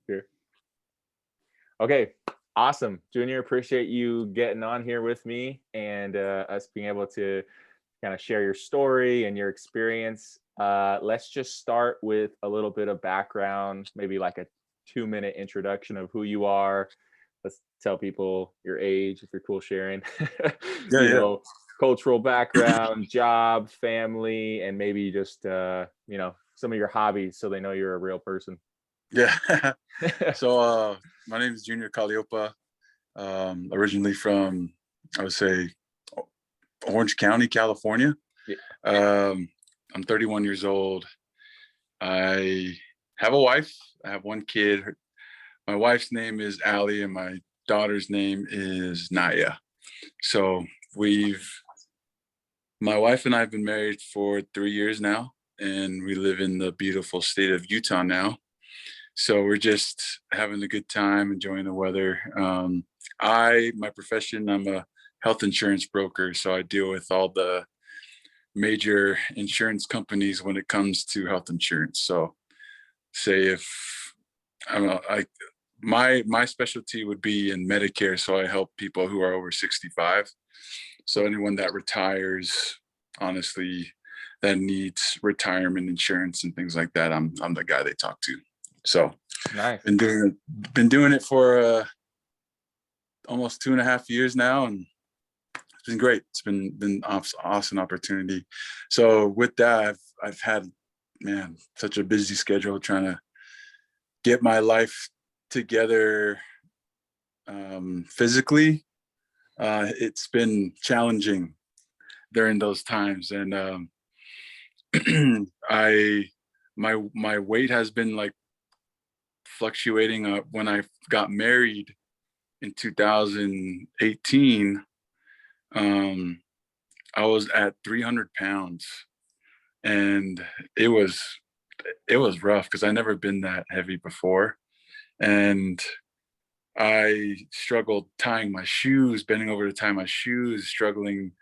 Sure. Okay. Awesome. Junior, appreciate you getting on here with me and us being able to kind of share your story and your experience. Let's just start with a little bit of background, maybe like a 2-minute introduction of who you are. Let's tell people your age if you're cool sharing, Yeah, you yeah. know, cultural background, job, family, and maybe just, some of your hobbies so they know you're a real person. Yeah. So, my name is Junior Kaleopa, originally from, I would say, O Orange County, California. Yeah. Um, I'm 31 years old. I have a wife. I have 1 kid. My wife's name is Allie, and my daughter's name is Naya. So, we've my wife and I have been married for 3 years now, and we live in the beautiful state of Utah now. So we're just having a good time, enjoying the weather. My profession, I'm a health insurance broker, so I deal with all the major insurance companies when it comes to health insurance. So, say if I don't know, my specialty would be in Medicare, so I help people who are over 65. So anyone that retires, honestly, that needs retirement insurance and things like that, I'm the guy they talk to. So Nice. been doing it for almost 2.5 years now, and it's been great. It's been awesome opportunity. So with that, I've had, man, such a busy schedule trying to get my life together physically. It's been challenging during those times, and I my weight has been like fluctuating. When I got married in 2018, um, I was at 300 pounds, and it was it was rough because I never been that heavy before, and I struggled tying my shoes, bending over to tie my shoes, struggling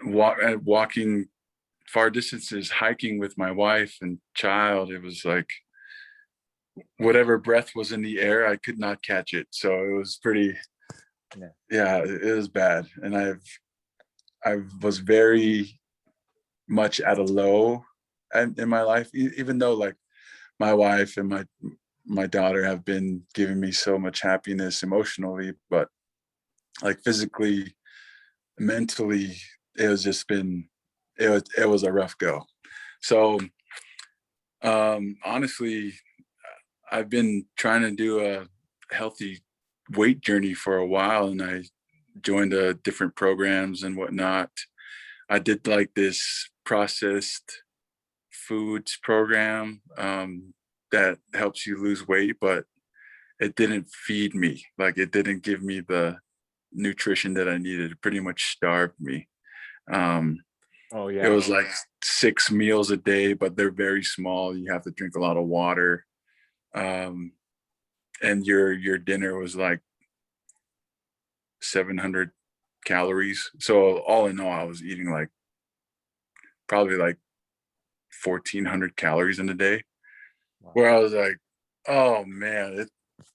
walking far distances, hiking with my wife and child. It was like whatever breath was in the air, I could not catch it. So it was pretty, Yeah. yeah, it was bad, and I was very much at a low in my life, even though like my wife and my daughter have been giving me so much happiness emotionally, but like physically, mentally, it was just been it was a rough go. So honestly, I've been trying to do a healthy weight journey for a while, and I joined different programs and whatnot. I did like this processed foods program that helps you lose weight, but it didn't feed me. Like it didn't give me the nutrition that I needed. It pretty much starved me. Um, Oh it yeah. was like 6 meals a day, but they're very small. You have to drink a lot of water. Um, and your dinner was like 700 calories. So all in all, I was eating like probably like 1,400 calories in a day. Wow. Where I was like, oh man,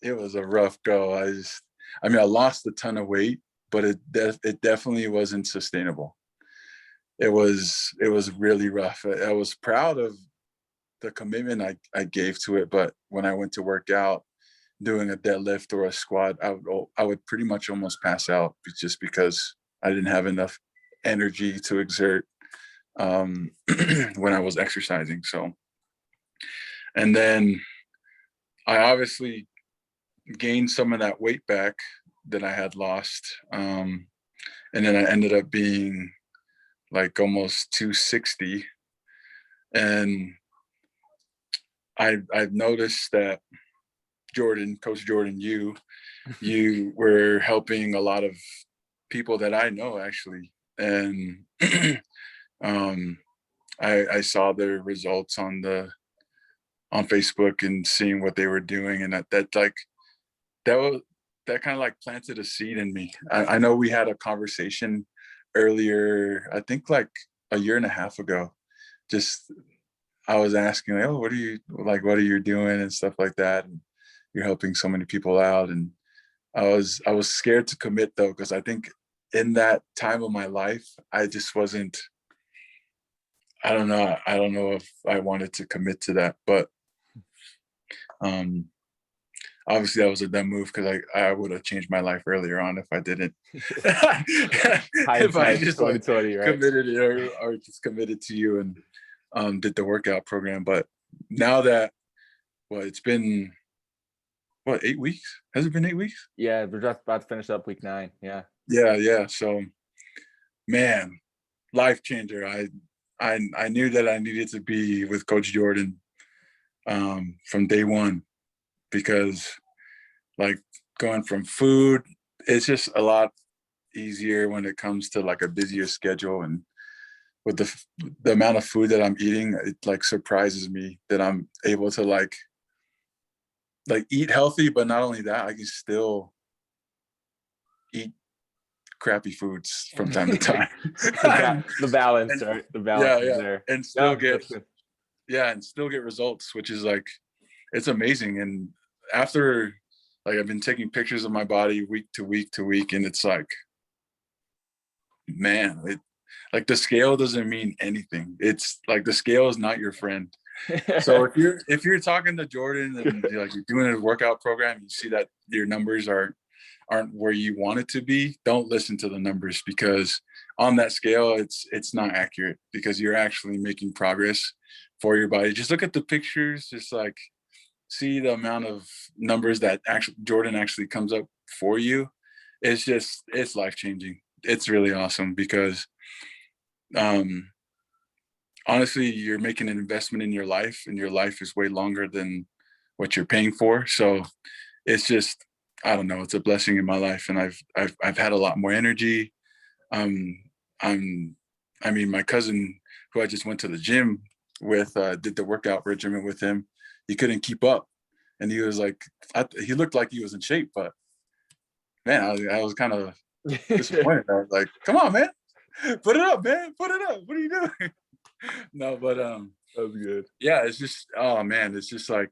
it was a rough go. I mean, I lost a ton of weight, but it definitely wasn't sustainable. It was really rough. I was proud of the commitment I gave to it, but when I went to work out, doing a deadlift or a squat, I would pretty much almost pass out just because I didn't have enough energy to exert when I was exercising. So, and then I obviously gained some of that weight back that I had lost, and then I ended up being like almost 260, and I've noticed that Coach Jordan, you were helping a lot of people that I know actually, and um, I saw their results on Facebook and seeing what they were doing, and that was that kind of like planted a seed in me. I know we had a conversation earlier, I think like a year and a half ago. Just I was asking, like, oh, what are you doing and stuff like that. And you're helping so many people out. And I was scared to commit though, because I think in that time of my life, I just wasn't, I don't know. I don't know if I wanted to commit to that, but um obviously that was a dumb move because I would have changed my life earlier on if I didn't. If I Hindsight just like 2020, right? committed it, or just committed to you and did the workout program. But now that, well, it's been what, 8 weeks? Has it been 8 weeks? Yeah, we're just about to finish up week 9. Yeah. Yeah, yeah. So man, life changer. I knew that I needed to be with Coach Jordan from day one, because like going from food, it's just a lot easier when it comes to like a busier schedule. And with the amount of food that I'm eating, it like surprises me that I'm able to like eat healthy, but not only that, I can still eat crappy foods from time to time. The balance, And right? The balance yeah, is yeah, there. and still No, get, that's good. yeah, and still get results, which is like, it's amazing. And after, like, I've been taking pictures of my body week to week to week, and it's like, man, it, like the scale doesn't mean anything. It's like the scale is not your friend. So if you're talking to Jordan and you're doing a workout program, you see that your numbers aren't where you want it to be, don't listen to the numbers, because on that scale, it's not accurate, because you're actually making progress for your body. Just look at the pictures, just like see the amount of numbers that actually Jordan actually comes up for you. It's life changing. It's really awesome because um honestly, you're making an investment in your life, and your life is way longer than what you're paying for. So it's just, I don't know, it's a blessing in my life, and I've had a lot more energy. Um, I'm, I mean, my cousin who I just went to the gym with, did the workout regimen with him. He couldn't keep up, and he was like, he looked like he was in shape, but man, I was kind of disappointed. I was like, come on, man, put it up, man, put it up. What are you doing? No, but That was good. yeah, it's just, oh man, it's just like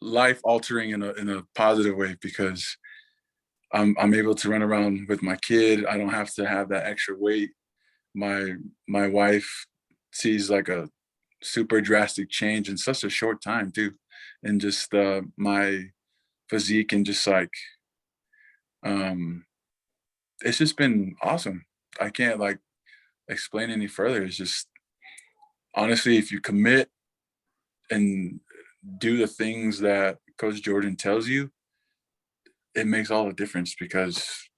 life altering in a positive way, because I'm able to run around with my kid. I don't have to have that extra weight. My wife sees like a super drastic change in such a short time too, and just my physique, and just like um it's just been awesome. I can't like explain any further. It's just, honestly, if you commit and do the things that Coach Jordan tells you, it makes all the difference. Because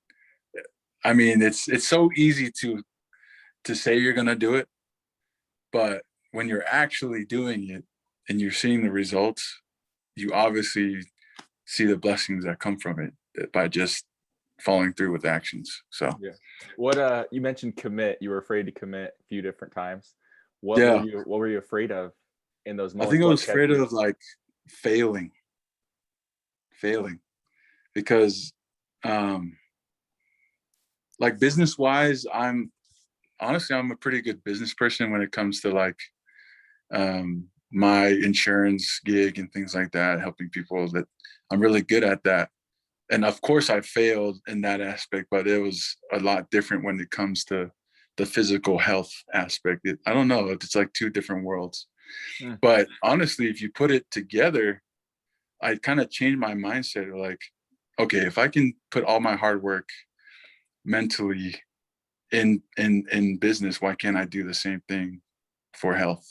I mean, it's so easy to say you're gonna do it, but when you're actually doing it and you're seeing the results, you obviously see the blessings that come from it, by just following through with actions. So Yeah. What you mentioned commit. You were afraid to commit a few different times. yeah, What were you afraid of in those I think moments? I What was kept afraid you? of like failing, failing, because um like business wise, I'm a pretty good business person when it comes to like my insurance gig and things like that, helping people. That I'm really good at that. And of course I failed in that aspect, but it was a lot different when it comes to the physical health aspect. I don't know, it's like two different worlds. Mm. But honestly, if you put it together, I kind of changed my mindset. Like, okay, if I can put all my hard work mentally in business, why can't I do the same thing for health?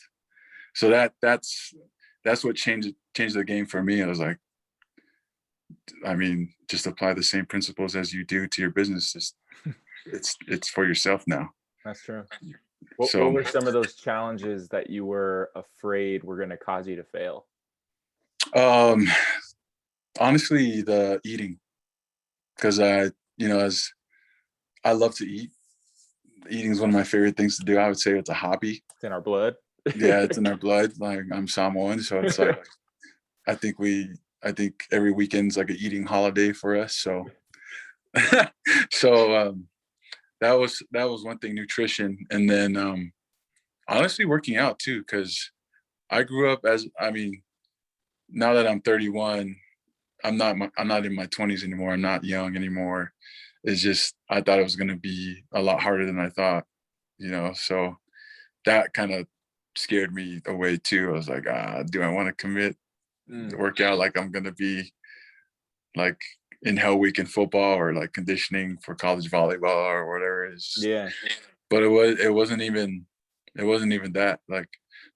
So that's what changed the game for me. I was like, I mean, just apply the same principles as you do to your business. Just it's for yourself now. That's true. What So were some of those challenges that you were afraid were going to cause you to fail? um honestly, the eating, because as I love to eat. Eating is one of my favorite things to do. I would say it's a hobby. It's in our blood. Yeah, it's in our blood. Like, I'm Samoan, so it's like I think every weekend's like an eating holiday for us. So so that was one thing, nutrition. And then honestly, working out too, because I grew up as, I mean, now that I'm 31, I'm not in my 20s anymore. I'm not young anymore. It's just I thought it was gonna be a lot harder than I thought, so that kind of scared me away too. I was like, do I want to commit, Mm, work out like I'm gonna be like in Hell Week in football or like conditioning for college volleyball or whatever. yeah. But it wasn't even that. Like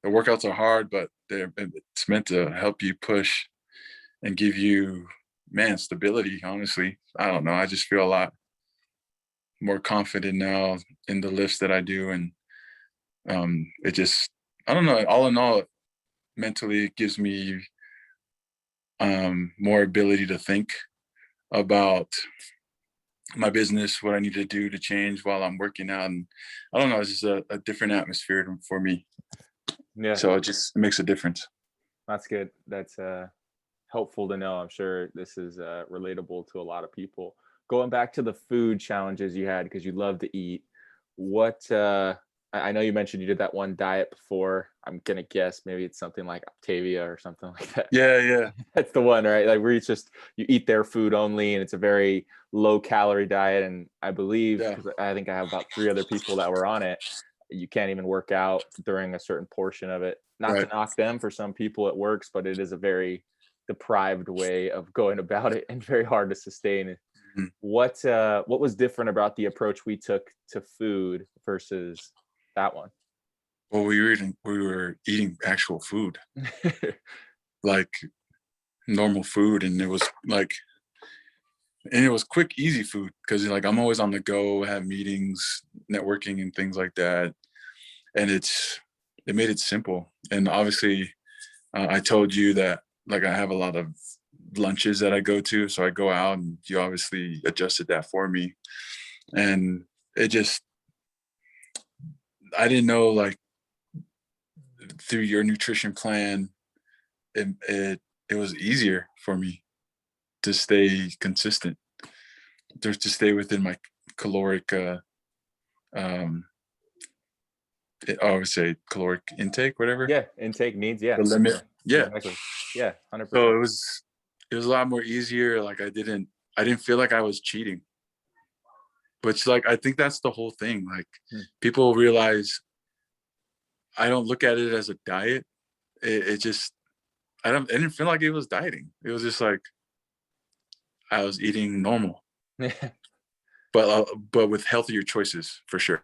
the workouts are hard, but it's meant to help you push and give you, man, stability. Honestly, I don't know. I just feel a lot more confident now in the lifts that I do, and it just, I don't know. All in all, mentally, it gives me more ability to think about my business, what I need to do to change while I'm working out. And I don't know, it's just a different atmosphere for me. Yeah, So it just makes a difference. that's good. That's helpful to know. I'm sure this is relatable to a lot of people. Going back to the food challenges you had because you love to eat, what I know you mentioned you did that one diet before. I'm gonna guess maybe it's something like Octavia or something like that. Yeah, yeah, That's the one, right? Like where it's just you eat their food only, and it's a very low calorie diet. And I believe yeah. because I think I have about three other people that were on it, you can't even work out during a certain portion of it. Not to Right. knock them, for some people it works, but it is a very deprived way of going about it and very hard to sustain. Mhm. What was different about the approach we took to food versus that one? Well, we were eating actual food, like normal food, and it was like, and it was quick, easy food because like I'm always on the go, have meetings, networking, and things like that, and it made it simple. And obviously, I told you that like I have a lot of lunches that I go to, so I go out, and you obviously adjusted that for me, and it just, I didn't know, like through your nutrition plan, it was easier for me to stay consistent, just to stay within my caloric, um, I would say caloric intake, whatever Yeah, intake needs, yeah, the for limit. sure. Yeah, Exactly. Yeah, so 100%. it was a lot more easier. Like I didn't feel like I was cheating, which like I think that's the whole thing. Like Mm. people realize I don't look at it as a diet. It just, I didn't feel like it was dieting. It was just like I was eating normal, but with healthier choices for sure.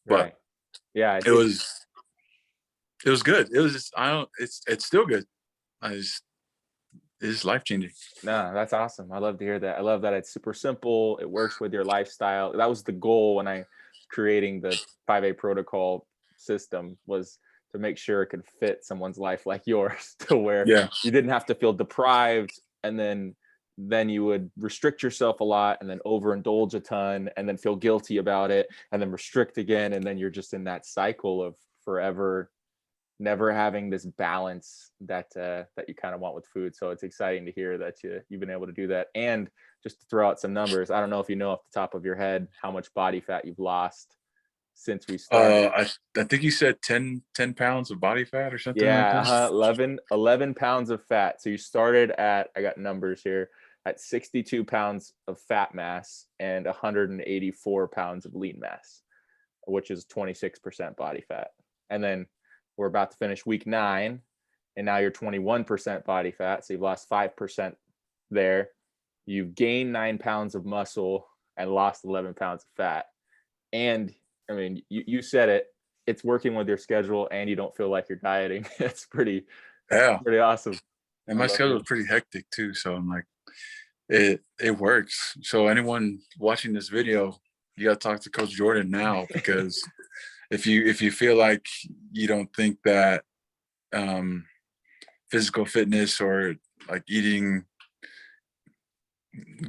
But Right. Yeah, it was it was good. It was just, I don't. It's still good. I just It's life changing. no, that's awesome. I love to hear that. I love that it's super simple. It works with your lifestyle. That was the goal when I creating the 5A protocol system, was to make sure it could fit someone's life like yours to where Yeah, you didn't have to feel deprived and then you would restrict yourself a lot and then overindulge a ton and then feel guilty about it and then restrict again, and then you're just in that cycle of forever never having this balance that you kind of want with food. So it's exciting to hear that you've been able to do that. And just to throw out some numbers, I don't know if you know off the top of your head how much body fat you've lost since we started. I think you said 10 pounds of body fat or something like Yeah, that. 11 pounds of fat. So you started at, I got numbers here, at 62 pounds of fat mass and 184 pounds of lean mass, which is 26% body fat. And then we're about to finish week 9, and now you're 21% body fat. So you've lost 5% there. You've gained 9 pounds of muscle and lost 11 pounds of fat. And I mean, you said it, it's working with your schedule and you don't feel like you're dieting. That's Yeah, pretty awesome. and I my love schedule it. is pretty hectic too. So I'm like, it works. So anyone watching this video, you got to talk to Coach Jordan now, because if you feel like you don't think that um, physical fitness or like eating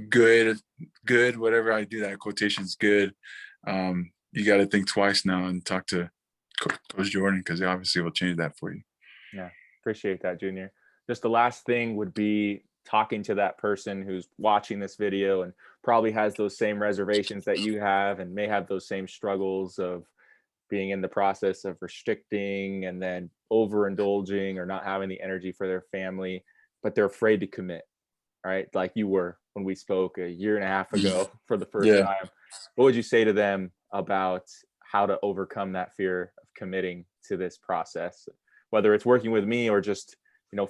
good, whatever, I do that quotations good, you got to think twice now and talk to Coach Jordan, because he obviously will change that for you. Yeah, appreciate that, Junior. Just the last thing would be talking to that person who's watching this video and probably has those same reservations that you have and may have those same struggles of being in the process of restricting and then overindulging or not having the energy for their family, but they're afraid to commit, right? Like you were when we spoke a year and a half Mhm. ago for the first Yeah. time. What would you say to them about how to overcome that fear of committing to this process, whether it's working with me or just,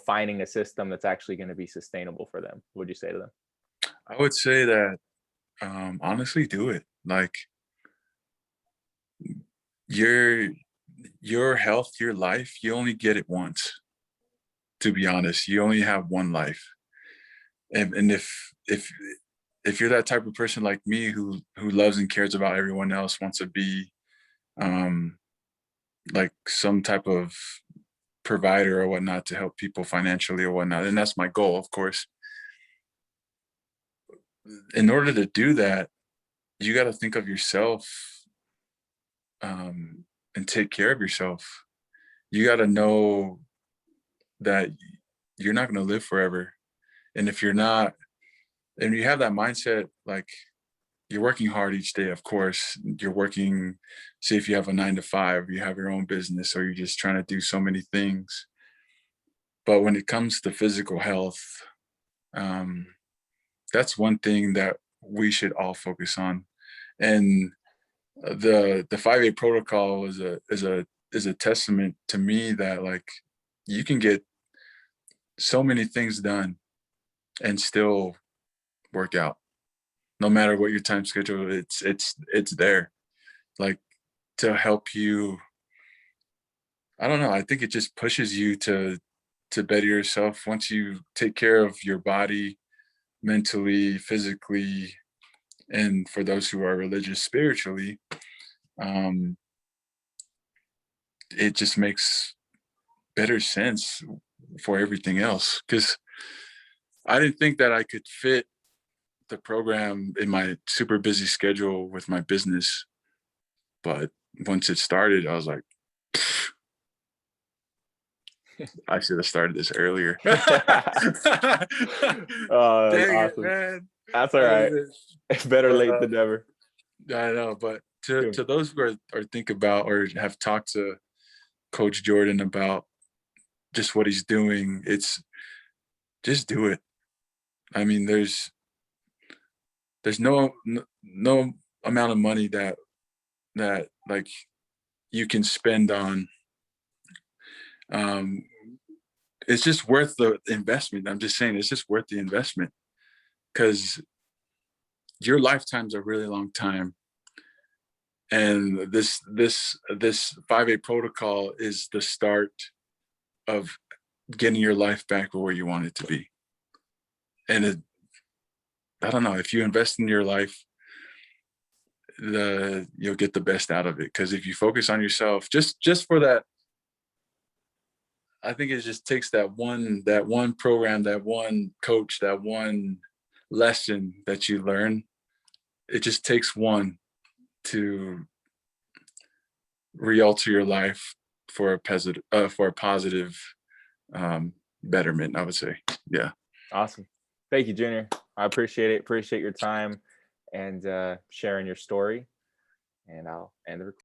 finding a system that's actually going to be sustainable for them? What would you say to them? I would say that honestly, do it. Like your your health, your life, you only get it once. To be honest, you only have one life, and if you're that type of person like me who loves and cares about everyone else, wants to be um, like some type of provider or whatnot to help people financially or whatnot, and that's my goal, of course. In order to do that, you got to think of yourself and take care of yourself. You got to know that you're not going to live forever, and if you're not, and you have that mindset, like you're working hard each day, of course. You're working, say if you have a 9 to 5, you have your own business, or you're just trying to do so many things. But when it comes to physical health, um, that's one thing that we should all focus on. And the 5A protocol is a testament to me that like you can get so many things done and still work out. No matter what your time schedule, it's there. Like to help you. I don't know. I think it just pushes you to better yourself once you take care of your body mentally, physically, and for those who are religious, spiritually. Um, it just makes better sense for everything else. Because I didn't think that I could fit the program in my super busy schedule with my business, but once it started, I was like, I should have started this earlier. Dang That's it, awesome. man. That's all right. Better But late than never. I know, but to Dude, to those who are think about or have talked to Coach Jordan about just what he's doing, it's just do it. I mean, there's no amount of money that like you can spend on um it's just worth the investment. I'm just saying it's just worth the investment because your lifetime's a really long time. And this 5A protocol is the start of getting your life back where you want it to be. And I don't know, if you invest in your life, you'll get the best out of it. Because if you focus on yourself, just for that, I think it just takes that one program, that one coach, that one lesson that you learn. It just takes one to re-alter your life for a positive um, betterment. I would say, yeah. awesome. Thank you, Junior. I appreciate it. Appreciate your time and sharing your story. And I'll end the recording.